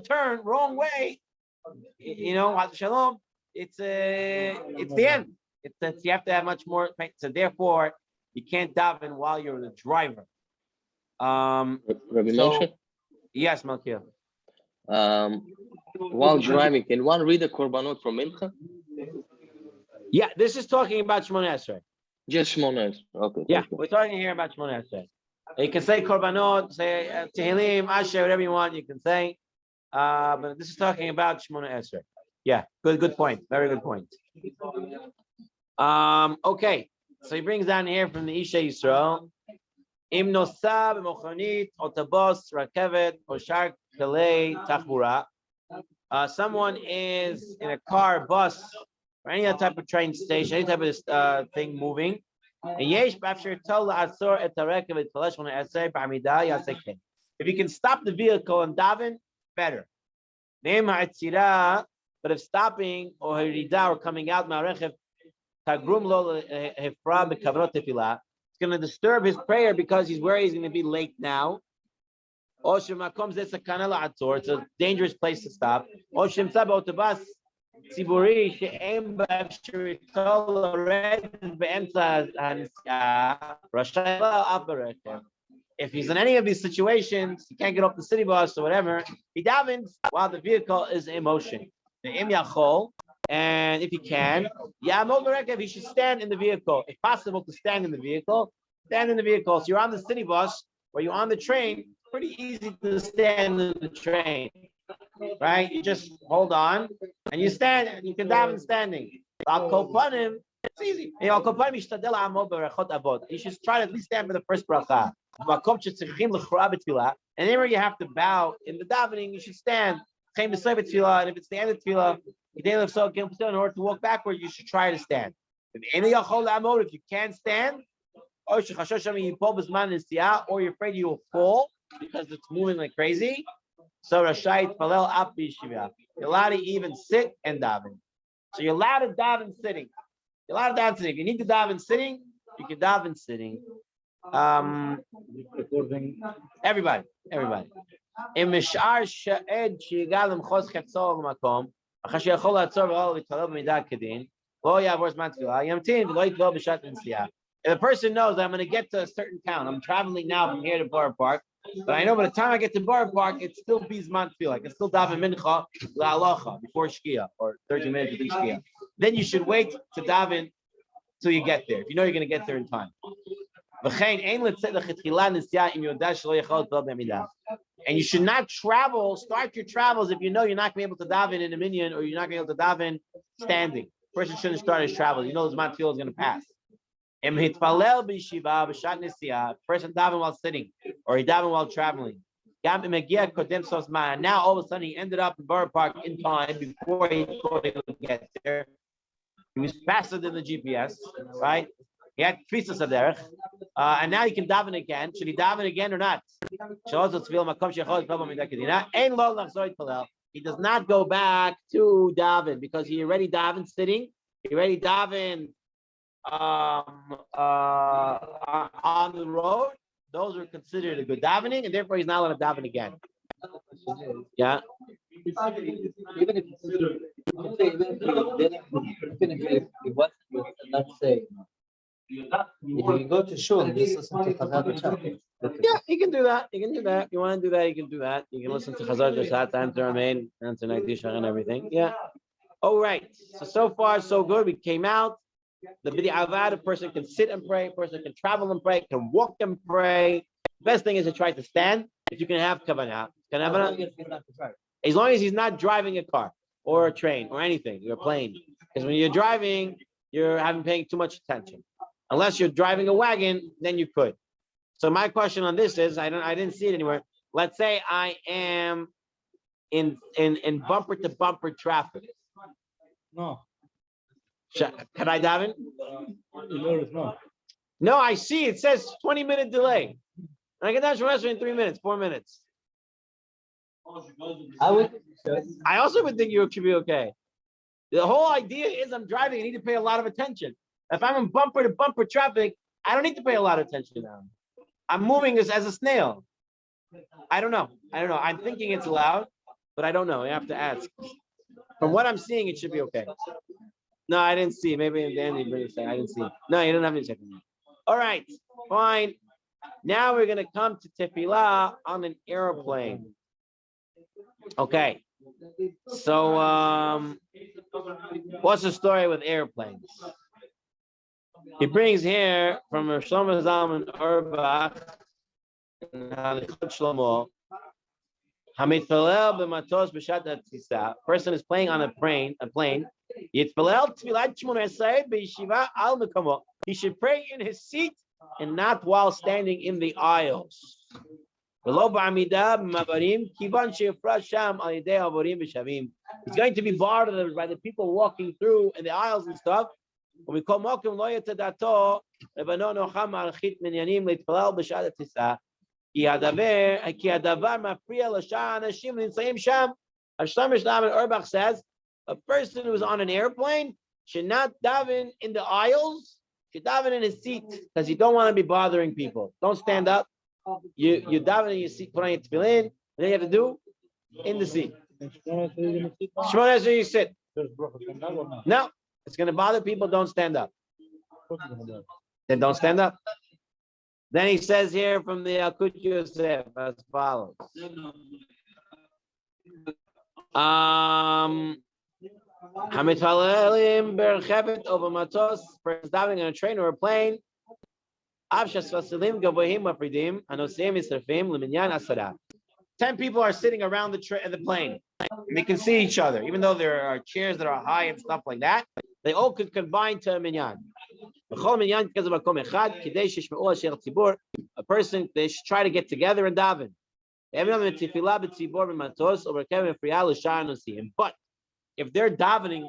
A: turn wrong way. You know, shalom. It's the end. You have to have much more. So therefore, you can't daven while you're the driver.
E: Rabbi
A: So-
E: Moshe,
A: Yes, Malkia.
E: while driving, can one read the korbanot from Mincha?
A: Yeah, this is talking about Shmoneh Esrei.
E: Just Shmones. Okay.
A: Yeah,
E: thank you.
A: we're talking here about Shmoneh Esrei. You can say korbanot, say Tehillim, Asher, whatever you want. You can say, but this is talking about Shmoneh Esrei. Yeah, good point. Very good point. Okay, so he brings down here from the Isha Yisrael. Im nosab mochonit otobos rakevet or shar kalei tachbura. Someone is in a car, bus, or any other type of train station, any type of thing moving. And yesh b'afshir tol la'asor et harekev etfalesh when esrei b'amida yasekin. If you can stop the vehicle and daven, better. Ne'em ha'etzira, but if stopping or herida or coming out ma'arechev tagrum lo hefra b'kavrot tefillah, it's going to disturb his prayer because he's worried he's going to be late now. It's a dangerous place to stop. If he's in any of these situations, he can't get off the city bus or whatever, he davens while the vehicle is in motion. And if he can, he should stand in the vehicle. If possible to stand in the vehicle, stand in the vehicle. So you're on the city bus or you're on the train, pretty easy to stand in the train, right? You just hold on and you stand and you can daven standing. It's easy. You should try to at least stand for the first bracha. And then where you have to bow in the davening, you should stand. And if it's the end of tefillah, in order to walk backward, you should try to stand. If you can't stand, or you're afraid you will fall because it's moving like crazy, so you're allowed to even sit and daven. So you're allowed to daven sitting. You're allowed to daven sitting. If you need to daven sitting, you can daven sitting. Everybody. In Mishar Sha'ed Shigalim Chos Chetzol Makom, Achash Yachol Atzor V'Ol V'Talel B'Midah Kedin, Lo Yavor Zman Tefillah, Yamtin V'Lo Yitlo B'Shat Nesiah. If a person knows that I'm going to get to a certain town, I'm traveling now from here to Borough Park, but I know by the time I get to Borough Park, it's still Bizman Tefillah. I can still daven Mincha La'alocha before Shkia or 30 minutes before Shkia. Then you should wait to daven till you get there if you know you're going to get there in time. And you should not start your travels if you know you're not going to be able to daven in a minyan or you're not going to be able to daven standing. Person shouldn't start his travels. You know the Zman Tefillah is going to pass. Person daven while sitting or he daven while traveling. Now all of a sudden he ended up in Borough Park in time before he thought he would get there. He was faster than the GPS, right? He had tfisa saderech, and now he can daven again. Should he daven again or not? He does not go back to daven because he already davened sitting. He already davened on the road. Those are considered a good davening, and therefore he's not allowed to daven again. Yeah.
B: Even if let's say, if you go to shul, just listen to Chazal B'Shat.
A: Yeah, you can do that. You can do that. You want to do that, you can do that. You can listen to Chazal B'Shat, time to remain, and to Nagdisha and everything. Yeah. All right. So far, so good. We came out. The B'di Avad, a person can sit and pray, a person can travel and pray, can walk and pray. The best thing is to try to stand. If you can have kavanah. As long as he's not driving a car or a train or anything, you're plane. Because when you're driving, you're paying too much attention. Unless you're driving a wagon, then you could. So my question on this is, I didn't see it anywhere. Let's say I am in bumper to bumper traffic.
D: No.
A: Can I daven?
D: No.
A: No, I see. It says 20-minute delay. And I can daven Shemona in 3 minutes, 4 minutes. I also would think you should be okay. The whole idea is I'm driving. I need to pay a lot of attention. If I'm in bumper to bumper traffic, I don't need to pay a lot of attention now. I'm moving as a snail. I don't know. I'm thinking it's allowed, but I don't know. I have to ask. From what I'm seeing, it should be okay. No, I didn't see. Maybe Danny brings it. I didn't see. No, you don't have to check it. All right, fine. Now we're gonna come to tefillah on an airplane. Okay. So what's the story with airplanes? He brings here from Shlomo Zalman Auerbach and Halichot Shlomo. Hamitfalel b'matos b'shat hatzisa. Person is playing on a plane. Yitfalel tfilat Shmoneh Esrei b'yeshiva al mekamo. He should pray in his seat and not while standing in the aisles. He's going to be bothered by the people walking through in the aisles and stuff. When we call Mokim Lo Yetadato, Lebanon Ocham Archit Minyanim Litfalel B'Shat Tisa. Ki Hadavar Mafriya L'Shar Anashim Nitzayim Sham. Shlomo Zalman Auerbach says a person who's on an airplane should not daven in the aisles. Should daven in his seat because you don't want to be bothering people. Don't stand up. You daven in your seat, put on your tefillin, and then you have to do in the seat. Shemona Esrei you sit. No, it's going to bother people. Don't stand up. Then don't stand up. Then he says here from the Alkut Yosef as follows. Hamitfalelim berchevet over matos. Person davening on a train or a plane. 10 people are sitting around the plane. And they can see each other, even though there are chairs that are high and stuff like that. They all could combine to a minyan. A person, they should try to get together and daven. But if they're davening,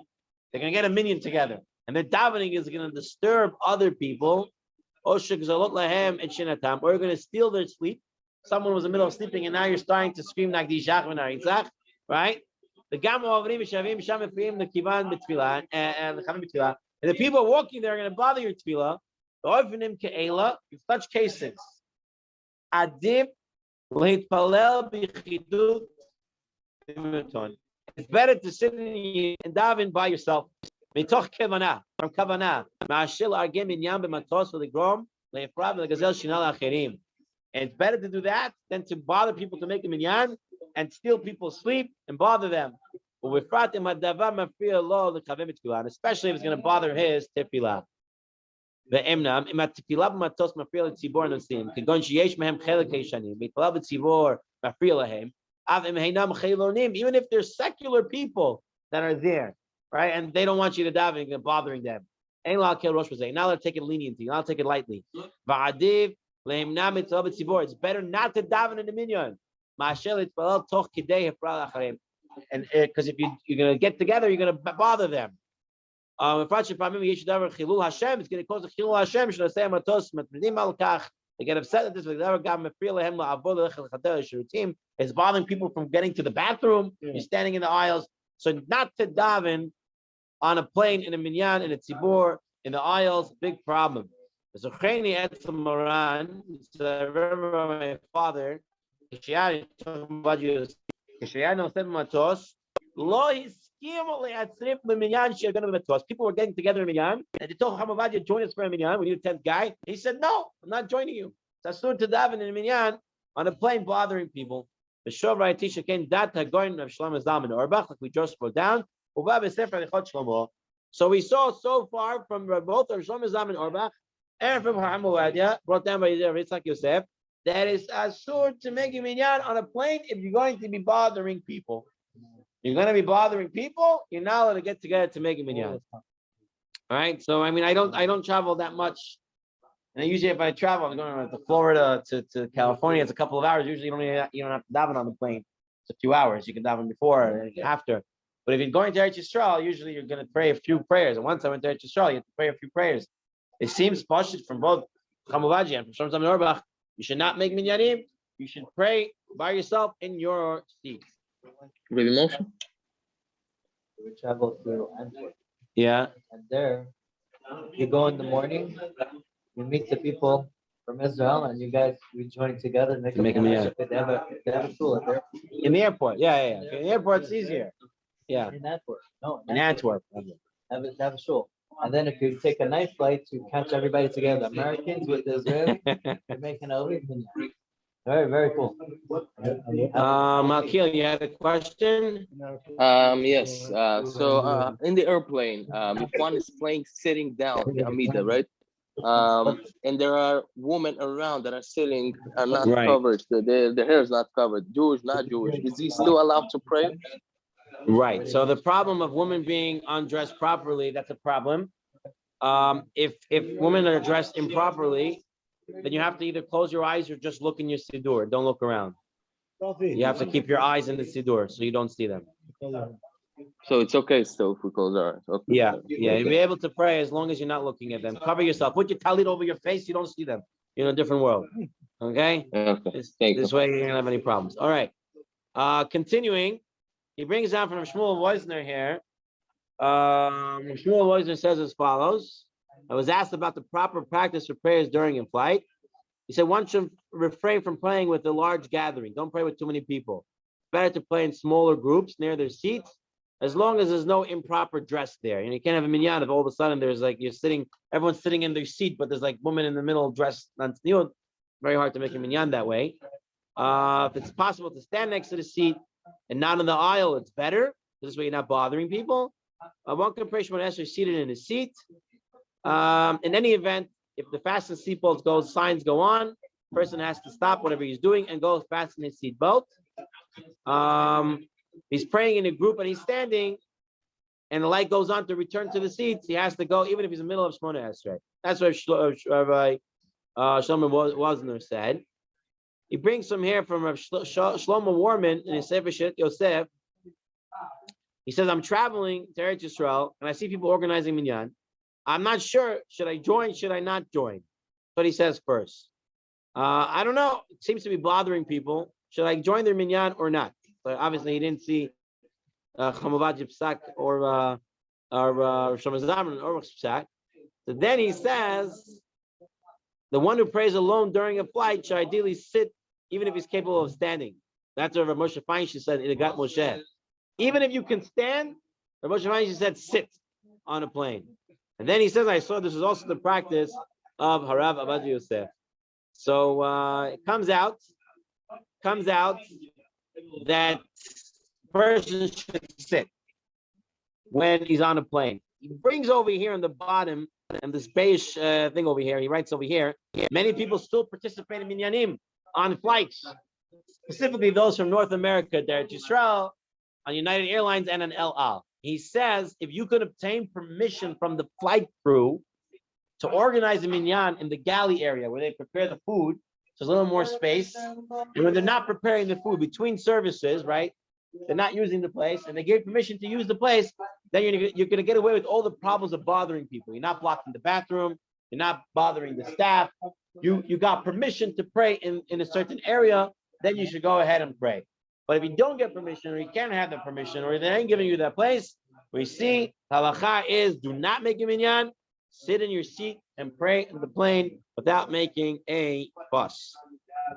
A: they're going to get a minyan together. And their davening is going to disturb other people. Or you're going to steal their sleep. Someone was in the middle of sleeping and now you're starting to scream like the right? And the people walking there are going to bother your tefillah. In such cases, it's better to sit and daven by yourself. From kavanah, and it's better to do that than to bother people to make a minyan and steal people's sleep and bother them. Especially if it's going to bother his tefillah. Even if there's secular people that are there, right, and they don't want you to daven, they're bothering them. Now let's take it leniently. Now take it lightly. It's better not to daven in the minyan. And because if you're going to get together, you're going to bother them. It's going to cause a chilul Hashem. Should I say matos matmidim al kach? They get upset at this. It's bothering people from getting to the bathroom. You're standing in the aisles. So not to daven on a plane, in a minyan, in a tzibur, in the aisles, big problem. So I remember my father, people were getting together in minyan, and they told Hamavadia, join us for a minyan. We need a 10th guy. He said, no, I'm not joining you. It's asur to daven in a minyan on a plane, bothering people. The Shovra Tisha came that Hagoyin of Shlomo Zalman Orbach, like we just spoke down. So we saw so far from both of Shlomo Zalman Orbach and from Hamavadia, brought down by Yitzhak Yosef, that is asur to make a minyan on a plane if you're going to be bothering people. You're going to be bothering people, you're not allowed to get together to make a minyan. All right. So I mean, I don't travel that much. And usually if I travel, I'm going to Florida to California, it's a couple of hours. Usually you don't have to daven on the plane. It's a few hours. You can daven before and after. But if you're going to Eretz Yisrael, usually you're going to pray a few prayers. And once I went to Eretz Yisrael, you have to pray a few prayers. It seems pashut from both Chamuvadji and from Shlomo Zalman Orbach. You should not make minyanim. You should pray by yourself in your seat.
E: Rabbi Moshe?
B: We travel to Antwerp.
A: Yeah.
B: And there, you go in the morning, you meet the people from Israel, and you guys, we join together, make a minyan. They have a shul there.
A: In the airport. Yeah. In the airport, it's easier. Yeah.
B: In Antwerp. No,
A: In Antwerp.
B: Have a shul. And then if you take a night flight to catch everybody together, Americans with Israelis, you're making a little minyan. Very, very cool.
A: Malkiel, you had a question?
E: Yes. So in the airplane, if one is playing sitting down, Amida, right? And there are women around that are sitting and not covered. The hair is not covered. Jewish, not Jewish. Is he still allowed to pray?
A: Right. So the problem of women being undressed properly, that's a problem. If women are dressed improperly, then you have to either close your eyes or just look in your siddur. Don't look around. You have to keep your eyes in the siddur so you don't see them.
E: So it's okay still if we close our eyes. Okay.
A: Yeah. You'll be able to pray as long as you're not looking at them. Cover yourself. Put your talit over your face. You don't see them. You're in a different world. Okay? This way you don't have any problems. All right. Continuing, he brings down from Shmuel Woisner here. Shmuel Woisner says as follows. I was asked about the proper practice for prayers during in flight. He said one should refrain from praying with a large gathering. Don't pray with too many people. It's better to pray in smaller groups near their seats, as long as there's no improper dress there. You can't have a minyan if all of a sudden there's like everyone's sitting in their seat, but there's like women in the middle dressed. Very hard to make a minyan that way. If it's possible to stand next to the seat and not in the aisle, it's better. This way you're not bothering people. One can pray Shemona Esrei seated in his seat. In any event, if the fasten seatbelts goes, signs go on, person has to stop whatever he's doing and go fasten his seatbelt. He's praying in a group and he's standing, and the light goes on to return to the seats. He has to go, even if he's in the middle of Shemona Esrei. That's what Rabbi Shlomo Woisner said. He brings some here from Shlomo Warman in his Sefer Shet Yosef. He says, I'm traveling to Eretz Yisrael and I see people organizing minyan. I'm not sure, should I join, should I not join? But he says first. I don't know, it seems to be bothering people. Should I join their minyan or not? But obviously he didn't see Chamuvadji Psak or Shlomo Zalman or Psak. So then he says, the one who prays alone during a flight should ideally sit, even if he's capable of standing. That's what Rav Moshe Feinstein said in the Gat Moshe. Even if you can stand, Rav Moshe Feinstein said sit on a plane. And then he says, I saw this is also the practice of Harav Ovadia Yosef. So it comes out that person should sit when he's on a plane. He brings over here on the bottom, and this beige thing over here, he writes over here, many people still participate in minyanim on flights, specifically those from North America, Eretz Yisrael, on United Airlines and on El Al. He says, if you could obtain permission from the flight crew to organize a minyan in the galley area where they prepare the food, so there's a little more space, and when they're not preparing the food between services, right? they're not using the place, and they gave permission to use the place, then you're going to get away with all the problems of bothering people. You're not blocking the bathroom. You're not bothering the staff. You got permission to pray in a certain area, then you should go ahead and pray. But if you don't get permission, or you can't have the permission, or they ain't giving you that place, we see halacha is do not make a minyan, sit in your seat and pray in the plane without making a fuss.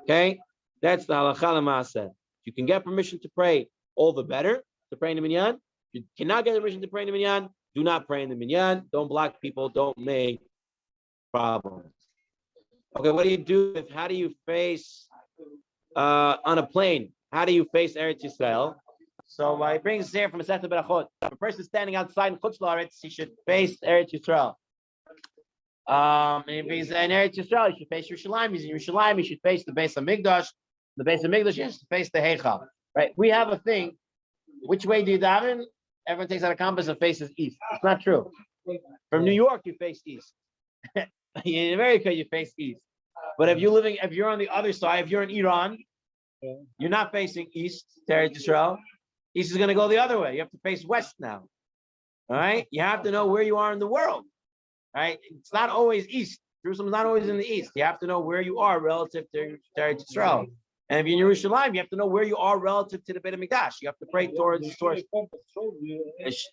A: Okay, that's the halacha l'maaseh. You can get permission to pray, all the better, to pray in the minyan. If you cannot get permission to pray in the minyan, do not pray in the minyan. Don't block people. Don't make problems. Okay, what do you do if, how do you face on a plane? How do you face Eretz Yisrael? So he brings here from a set of berachot. If a person standing outside in Chutz La'aretz, he should face Eretz Yisrael. If he's in Eretz Yisrael, he should face Yerushalayim. He's in Yerushalayim, he should face the Beis HaMikdash. The Beis HaMikdash, he has to face the Heichal. Right? We have a thing. Which way do you daven? Everyone takes out a compass and faces east. It's not true. From New York, you face east. In America, you face east. But if you're on the other side, if you're in Iran, you're not facing east, Eretz Yisrael. East is going to go the other way. You have to face west now. All right? You have to know where you are in the world. All right? It's not always east. Jerusalem's not always in the east. You have to know where you are relative to Eretz Yisrael. And if you're in Yerushalayim, you have to know where you are relative to the Beit HaMikdash. You have to pray towards the source.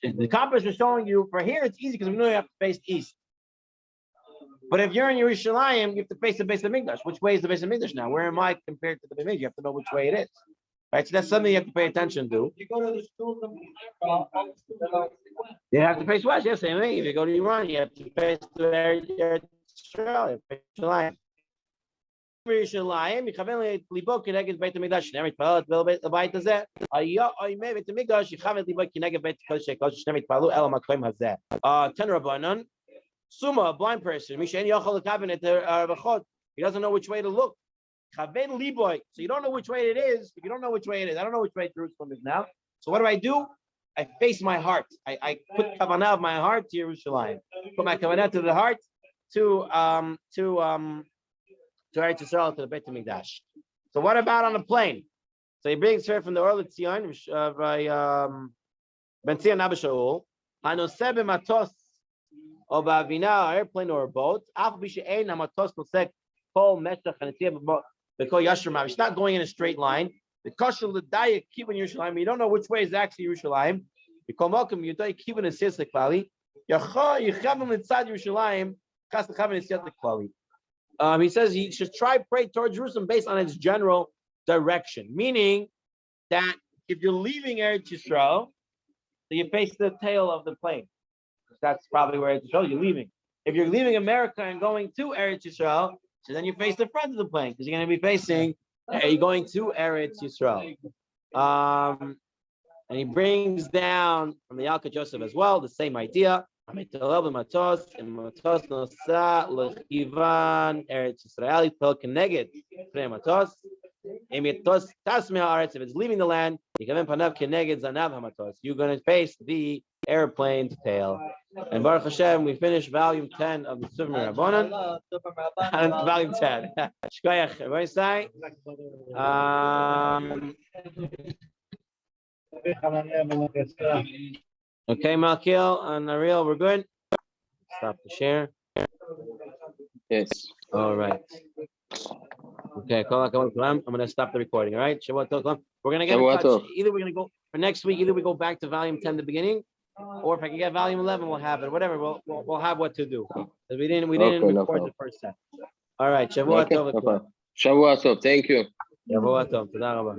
A: The compass is showing you, for here it's easy because we know you have to face east. But if you're in Yerushalayim, you have to face the Beis HaMikdash. Which way is the Beis HaMikdash now? Where am I compared to the Beis HaMikdash? You have to know which way it is. Right? So that's something you have to pay attention to.
B: You go to the school.
A: You have to face west. Yes, same thing. If you go to Iran, you have to face the Eretz Yisrael. Yerushalayim. Yerushalayim, yichaven libo kineged Beit HaMikdash. Shnei mitpalu el beit hazeh. Haya oimei Beit HaMikdash yichaven libo kineged Beit HaKodesh HaKodesh. Shnei mitpalu el hamakom hazeh. Ten Rabbanan. Suma, a blind person. He doesn't know which way to look. So you don't know which way it is. If you don't know which way it is, I don't know which way Jerusalem is now. So what do? I face my heart. I put kavanah of my heart to Yerushalayim. Put my kavanah to the heart to Eretz Yisrael, to the Beit HaMikdash. So what about on a plane? So he brings her from the Or L'Tzion by Ben Tzion Abba Shaul. Hanoseh b'matos or b'avina, airplane or a boat. It's not going in a straight line. The kosher l'daya keep in Yerushalayim. You don't know which way is actually Yerushalayim. You come welcome. You don't keep in a sislik valley. He says he should try pray towards Jerusalem based on its general direction, meaning that if you're leaving Eretz Yisrael, so you face the tail of the plane. That's probably where Eretz Yisrael you're leaving. If you're leaving America and going to Eretz Yisrael, so then you face the front of the plane because you're going to be facing. You're going to Eretz Yisrael. And he brings down from the Yalkut Joseph as well the same idea. If it's leaving the land, you're going to face the airplane's tail. And Baruch Hashem, we finished volume 10 of the Tzurba M'Rabanan. Volume 10. Shkoyach, everybody say. Okay, Malkiel and Ariel, we're good. Stop the share.
E: Yes.
A: All right. Okay, I'm going to stop the recording. All right. We're going to get in touch. Either we're going to go for next week. Either we go back to volume 10, the beginning, or if I can get volume 11, we'll have it. Whatever. We'll have what to do. We didn't record the first set. All right. Shavua Tov.
E: Shavua Tov. Thank you.
A: Shavua Tov. Toda rabba.